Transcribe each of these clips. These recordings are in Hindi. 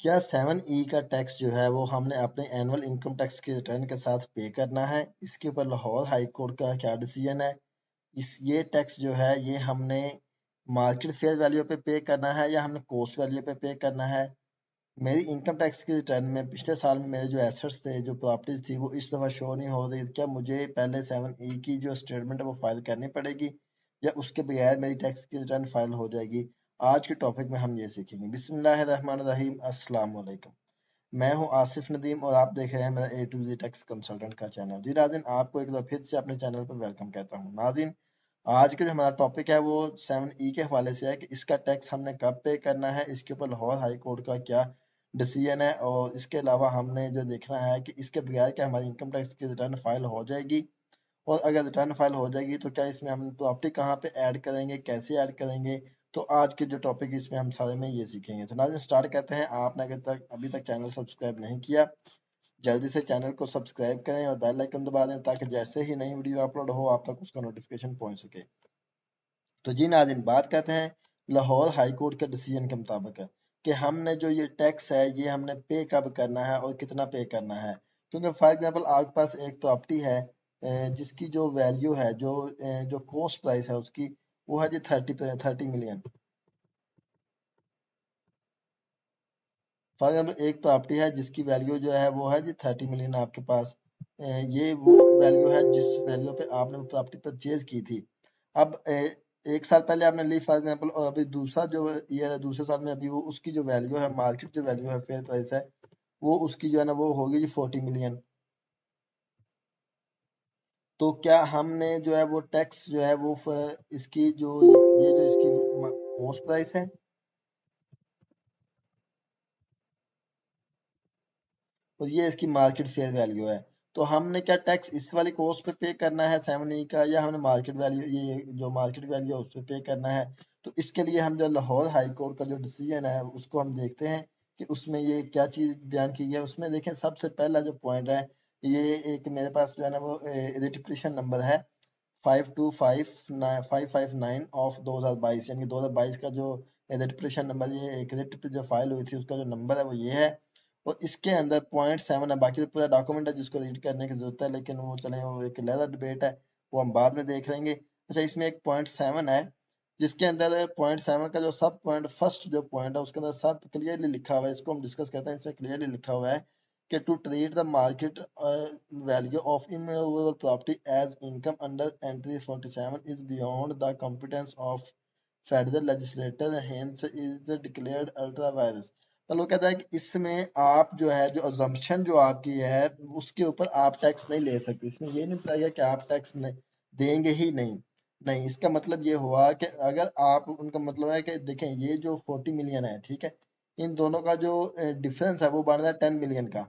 क्या 7E का टैक्स जो है वो हमने अपने एनुअल इनकम टैक्स के रिटर्न के साथ पे करना है? इसके ऊपर लाहौर हाई कोर्ट का क्या डिसीजन है? ये टैक्स जो है ये हमने मार्केट फेयर वैल्यू पे करना है या हमने कॉस्ट वैल्यू पे करना है? मेरी इनकम टैक्स के रिटर्न में पिछले साल में मेरे जो एसेट्स थे, जो प्रॉपर्टीज थी, वो इस दफ़ा शो नहीं हो रही। क्या मुझे पहले 7E की जो स्टेटमेंट है वो फाइल करनी पड़ेगी या उसके बगैर मेरी टैक्स की रिटर्न फाइल हो जाएगी? आज के टॉपिक में हम ये सीखेंगे। बिस्मिल्लाहिर्रहमानिर्रहीम, अस्सलाम वालेकुम। मैं हूं आसिफ नदीम और आप देख रहे हैं मेरा A to Z tax consultant का चैनल। जी नाज़रीन, आपको एक बार फिर से अपने चैनल पर वेलकम कहता हूं। नाज़रीन, आज का जो हमारा टॉपिक है वो 7E के हवाले से है कि इसका टैक्स हमने कब पे करना है, इसके ऊपर लाहौर हाई कोर्ट का क्या डिसीजन है, और इसके अलावा हमने जो देखना है कि इसके बगैर क्या हमारी इनकम टैक्स की रिटर्न फाइल हो जाएगी, और अगर रिटर्न फाइल हो जाएगी तो क्या इसमें हम प्रॉपर्टी कहाँ पे ऐड करेंगे, कैसे ऐड करेंगे। तो आज के जो टॉपिक इसमें हम सारे में ये सीखेंगे। तो नाज़रीन, स्टार्ट करते हैं। आपने अभी तक चैनल सब्सक्राइब नहीं किया, जल्दी से चैनल को सब्सक्राइब करें और बेल आइकन दबा दें ताकि जैसे ही नई वीडियो अपलोड हो आप तक उसका नोटिफिकेशन पहुंच सके। तो जी नाज़रीन, बात करते हैं लाहौर हाई कोर्ट के डिसीजन के मुताबिक है कि हमने जो ये टैक्स है ये हमने पे कब करना है और कितना पे करना है। क्योंकि फॉर एग्जांपल आपके पास एक प्रॉपर्टी है जिसकी जो वैल्यू है, जो कॉस्ट प्राइस है उसकी, वो है जी 30 मिलियन। फॉर एग्जाम्पल एक प्रॉपर्टी है जिसकी वैल्यू जो है वो है जी 30 मिलियन आपके पास। ये वो वैल्यू है जिस वैल्यू पे आपने वो प्रॉपर्टी परचेज की थी। अब एक साल पहले आपने ली फॉर एग्जाम्पल, और अभी दूसरा जो ईयर है, दूसरे साल में अभी वो उसकी जो वैल्यू है, मार्केट जो वैल्यू है, फेयर प्राइस है, वो उसकी जो है ना वो होगी जी 40 मिलियन। तो क्या हमने जो है वो टैक्स जो है वो इसकी जो ये जो इसकी कॉस्ट प्राइस है और ये इसकी मार्केट फेयर वैल्यू है, तो हमने क्या टैक्स इस वाली कॉस्ट पे करना है 7E का, या हमने मार्केट वैल्यू, ये जो मार्केट वैल्यू है उस पे करना है? तो इसके लिए हम जो लाहौर हाई कोर्ट का जो डिसीजन है उसको हम देखते हैं कि उसमें ये क्या चीज़ बयान की है। उसमें देखें, सबसे पहला जो पॉइंट है, ये एक मेरे पास जो है ना वो रेटिफिकेशन नंबर है 5259 ऑफ 2022, यानी 2022 का जो रेटिफिकेशन नंबर, ये एक रेट जो फाइल हुई थी उसका जो नंबर है वो ये है। और इसके अंदर .7 है, बाकी तो पूरा डॉक्यूमेंट है जिसको रीड करने की जरूरत है, लेकिन वो चले, वो एक अलग डिबेट है, वो हम बाद में देख लेंगे। अच्छा, इसमें एक .7 है जिसके अंदर .7 का जो सब पॉइंट, फर्स्ट जो पॉइंट है उसके अंदर सब क्लियरली लिखा हुआ है। इसको हम डिस्कस करते हैं। इसमें क्लियरली लिखा हुआ है कि to treat the market value of immovable property as income under entry 47 is beyond the competence of federal legislature, hence is declared ultra vires. मतलब कहता है कि इसमें आप जो है, जो अजम्पशन जो आपकी है उसके ऊपर आप टैक्स नहीं ले सकते। इसमें ये नहीं बताया गया कि आप टैक्स देंगे ही नहीं। नहीं, इसका मतलब ये हुआ कि अगर आप, उनका मतलब है कि देखें, ये जो 40 मिलियन है, ठीक है, इन दोनों का जो डिफरेंस है वो बन रहा है 10 मिलियन का।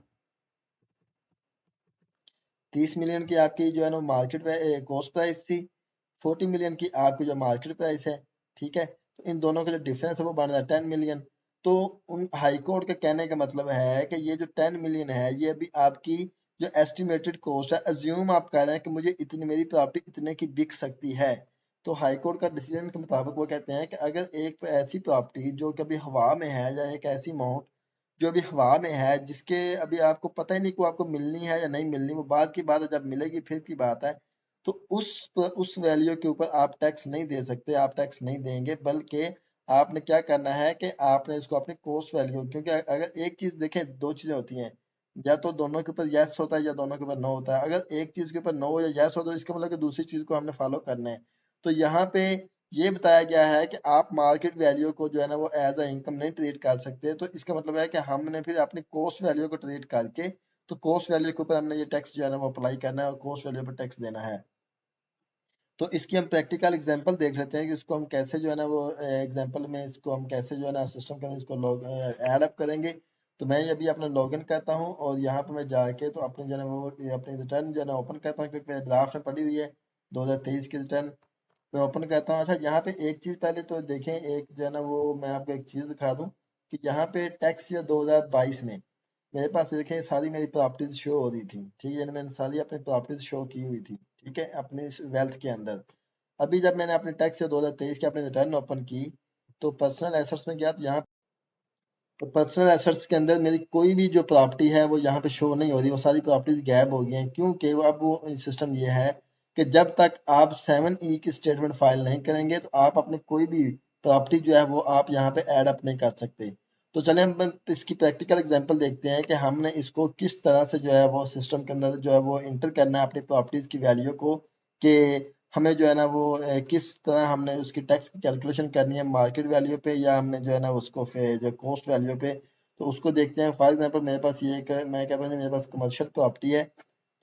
30 मिलियन की आपकी जो है ना मार्केट कॉस्ट प्राइस थी, 40 मिलियन की आपकी जो मार्केट प्राइस है, ठीक है। तो इन दोनों का जो डिफरेंस है वो बन रहा है 10 मिलियन। तो उन हाई कोर्ट के कहने का मतलब है कि ये जो 10 मिलियन है ये अभी आपकी जो एस्टिमेटेड कॉस्ट है, अज्यूम आप कह रहे हैं कि मुझे इतनी, मेरी प्रॉपर्टी इतने की बिक सकती है। तो हाई कोर्ट का डिसीजन के मुताबिक वो कहते हैं कि अगर एक ऐसी प्रॉपर्टी जो कभी हवा में है, या एक ऐसी अमाउंट जो अभी हवा में है, जिसके अभी आपको पता ही नहीं को आपको मिलनी है या नहीं मिलनी, वो बाद की बात है, जब मिलेगी फिर की बात है। तो उस वैल्यू के ऊपर आप टैक्स नहीं दे सकते, आप टैक्स नहीं देंगे, बल्कि आपने क्या करना है कि आपने इसको अपनी कॉस्ट वैल्यू, क्योंकि अगर एक चीज देखें, दो चीजें होती हैं, या तो दोनों के ऊपर यस होता है या दोनों के ऊपर नो होता है। अगर एक चीज के ऊपर नो या यस होता है तो इसका मतलब कि दूसरी चीज को हमने फॉलो करना है। तो यहाँ पे ये बताया गया है कि आप मार्केट वैल्यू को जो है ना वो एज अ इनकम नहीं ट्रीट कर सकते। तो इसका मतलब है कि हमने फिर अपनी कॉस्ट वैल्यू को ट्रीट करके, तो कॉस्ट वैल्यू के ऊपर हमने ये टैक्स जो है ना वो अप्लाई करना है और कॉस्ट वैल्यू पर टैक्स देना है। तो इसकी हम प्रैक्टिकल एग्जांपल देख लेते हैं कि इसको हम कैसे जो है ना वो एग्जांपल में इसको हम कैसे जो है ना सिस्टम के अंदर इसको लॉग ऐड अप करेंगे। तो मैं अभी अपना लॉगिन करता हूँ और यहाँ पे मैं जाके तो अपने जो है ना वो अपनी रिटर्न जो है ना ओपन करता हूँ, क्योंकि मेरे ड्राफ्ट में पड़ी हुई है 2023 की रिटर्न। मैं ओपन करता हूँ। अच्छा, यहाँ पे एक चीज़ पहले तो देखें, एक जो है ना वो मैं आपको एक चीज़ दिखा दूँ कि यहाँ पे टैक्स ईयर 2022 में मेरे पास देखें सारी मेरी प्रॉपर्टीज शो हो रही थी, ठीक है, यानी मैंने सारी अपनी प्रॉपर्टीज शो की हुई थी, ठीक है, अपनी वेल्थ के अंदर। अभी जब मैंने अपने टैक्स ईयर 2023 की अपनी रिटर्न ओपन की, तो पर्सनल एसेट्स में गया, तो यहाँ तो पर्सनल एसेट्स के अंदर मेरी कोई भी जो प्रॉपर्टी है वो यहाँ पे शो नहीं हो रही, वो सारी प्रॉपर्टीज गैप हो गई हैं, क्योंकि वो अब वो सिस्टम ये है कि जब तक आप 7E की स्टेटमेंट फाइल नहीं करेंगे तो आप अपनी कोई भी प्रॉपर्टी जो है वो आप यहाँ पे ऐड अप नहीं कर सकते। तो चले हम इसकी प्रैक्टिकल एग्जांपल देखते हैं कि हमने इसको किस तरह से जो है वो सिस्टम के अंदर जो है वो इंटर करना है अपनी प्रॉपर्टीज की वैल्यू को, कि हमें जो है ना वो किस तरह हमने उसकी टैक्स की कैलकुलेशन करनी है, मार्केट वैल्यू पे या हमने जो है ना उसको फिर जो कॉस्ट वैल्यू पे। तो उसको देखते हैं। फॉर एग्जांपल मेरे पास ये एक, मैं कह रहा हूँ मेरे पास कमर्शियल प्रॉपर्टी है,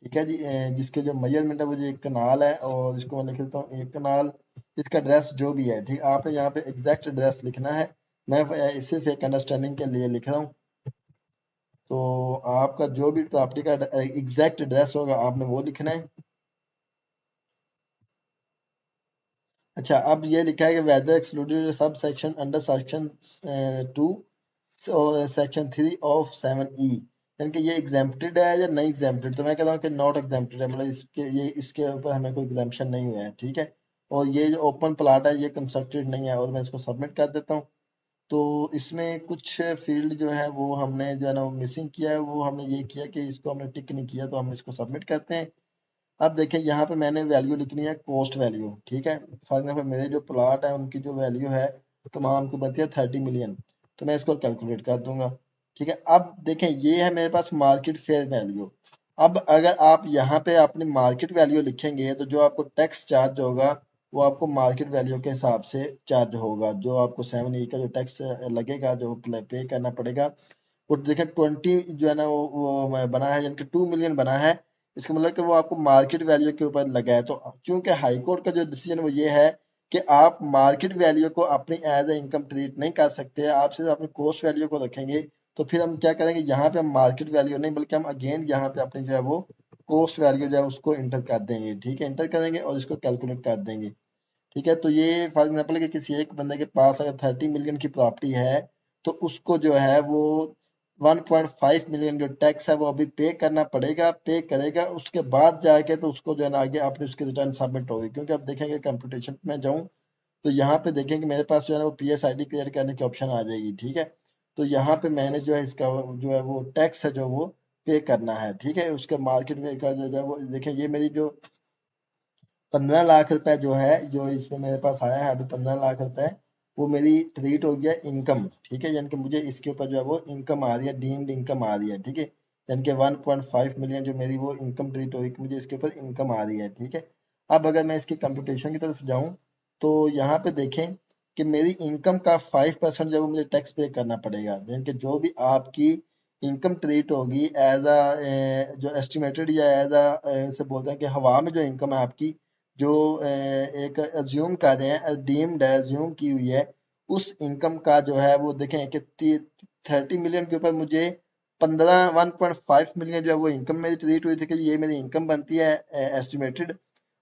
ठीक है जी, जिसके जो मेजरमेंट है वो जो एक कनाल है, और इसको मैं लिख देता हूँ एक कनाल, इसका एड्रेस जो भी है, ठीक, आपने यहाँ पे एग्जैक्ट एड्रेस लिखना है। मैं इसे से एक अंडरस्टैंडिंग के लिए लिख रहा हूँ। तो आपका जो भी प्रॉपर्टी का एग्जैक्ट एड्रेस होगा आपने वो लिखना है। अच्छा, अब ये लिखा है कि whether excluded sub section under section 2 section 3 of 7E, यानी कि ये एग्जेम्प्टेड है या नहीं एग्जेम्प्टेड। तो मैं कहता हूँ कि नॉट एग्जेम्प्टेड है, मतलब इसके ऊपर हमें कोई एग्जाम्पशन नहीं हुआ है, ठीक है। और ये जो ओपन प्लाट है ये कंस्ट्रक्टेड नहीं है, और मैं इसको सबमिट कर देता हूँ। तो इसमें कुछ फील्ड जो है वो हमने जो है ना वो मिसिंग किया है, वो हमने ये किया कि इसको हमने टिक नहीं किया, तो हम इसको सबमिट करते हैं। अब देखें यहाँ पे मैंने वैल्यू लिखनी है कॉस्ट वैल्यू, ठीक है। फॉर एग्जाम्पल मेरे जो प्लाट है उनकी जो वैल्यू है तमाम की बनती है 30 मिलियन, तो मैं इसको कैलकुलेट कर दूंगा, ठीक है। अब देखें ये है मेरे पास मार्केट फेयर वैल्यू। अब अगर आप यहाँ पे अपनी मार्केट वैल्यू लिखेंगे तो जो आपको टैक्स चार्ज होगा वो आपको मार्केट वैल्यू के हिसाब से चार्ज होगा, जो आपको 7E का जो टैक्स लगेगा जो पे करना पड़ेगा। वो देखें 20 जो है ना वो बना है, यानी कि 2 मिलियन बना है। इसका मतलब कि वो आपको मार्केट वैल्यू के ऊपर लगा है। तो क्योंकि हाई कोर्ट का जो डिसीजन वो ये है कि आप मार्केट वैल्यू को अपनी एज ए इनकम ट्रीट नहीं कर सकते, आप सिर्फ अपनी कॉस्ट वैल्यू को रखेंगे। तो फिर हम क्या करेंगे, यहाँ पे हम मार्केट वैल्यू नहीं बल्कि हम अगेन यहाँ पे अपनी जो है वो कॉस्ट वैल्यू जो है उसको इंटर कर देंगे, ठीक है। इंटर करेंगे और इसको कैलकुलेट कर देंगे, ठीक है। तो ये फॉर एग्जाम्पल कि किसी एक बंदे के पास अगर 30 मिलियन की प्रॉपर्टी है तो उसको जो है वो 1.5 मिलियन जो टैक्स है वो अभी पे करना पड़ेगा, पे करेगा, उसके बाद जाके तो उसको जो है ना आगे अपनी उसकी रिटर्न सबमिट होगी। क्योंकि अब देखेंगे कंप्यूटेशन में जाऊँ तो यहाँ पे देखेंगे मेरे पास जो है ना वो PSID क्लियर करने की ऑप्शन आ जाएगी, ठीक है। तो यहाँ पे मैंने जो है इसका जो है वो टैक्स है जो वो पे करना है, ठीक है। उसके मार्केट में का जो है वो देखें, ये मेरी जो 15 लाख रुपए जो है जो इसमें मेरे पास आया है अभी 15 लाख रुपए, वो मेरी ट्रीट हो गया इनकम, ठीक है। यानी कि मुझे इसके ऊपर जो है वो इनकम आ रही है, डीम्ड इनकम आ रही है, ठीक है। यानी कि 1.5 मिलियन जो मेरी वो इनकम ट्रीट हुई कि मुझे इसके ऊपर इनकम आ रही है, ठीक है। अब अगर मैं इसकी कंप्यूटेशन की तरफ जाऊं तो यहाँ पे देखें कि मेरी इनकम का 5% जो है वो मुझे टैक्स पे करना पड़ेगा। यानी कि जो भी आपकी इनकम ट्रीट होगी एज अ जो एस्टिमेटेड या एज अ से बोलते हैं कि हवा में जो इनकम है आपकी, जो एक अज्यूम कर रहे हैं, डीम्ड है, अज्यूम की हुई है, उस इनकम का जो है वो देखें कि 30 मिलियन के ऊपर मुझे 1.5 मिलियन जो है वो इनकम मेरी ट्रीट हुई थी कि ये मेरी इनकम बनती है एस्टिमेटेड।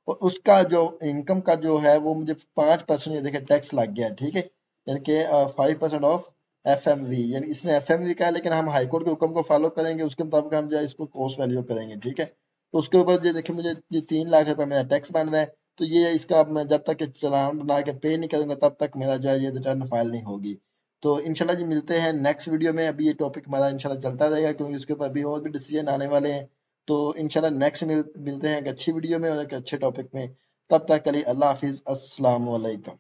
और उसका जो इनकम का जो है वो मुझे 5% ये देखें टैक्स लग गया, ठीक है। यानी कि 5% ऑफ FMV, यानी इसने FMV का है, लेकिन हम हाई कोर्ट के हुक्म को फॉलो करेंगे, उसके मुताबिक हम जो है इसको कॉस्ट वैल्यू करेंगे, ठीक है। तो उसके ऊपर ये देखिए मुझे ये 3 लाख रुपए मेरा टैक्स बन रहा है। तो ये इसका अब मैं जब तक ये चालान बना के पे नहीं करूंगा तब तक मेरा जो है ये रिटर्न फाइल नहीं होगी। तो इंशाल्लाह जी मिलते हैं नेक्स्ट वीडियो में। अभी ये टॉपिक हमारा इंशाल्लाह चलता रहेगा क्योंकि उसके ऊपर अभी और भी डिसीजन आने वाले हैं। तो इंशाल्लाह नेक्स्ट मिलते हैं एक अच्छी वीडियो में और एक अच्छे टॉपिक में। तब तक के लिए अल्लाह हाफिज, अस्सलाम वालेकुम।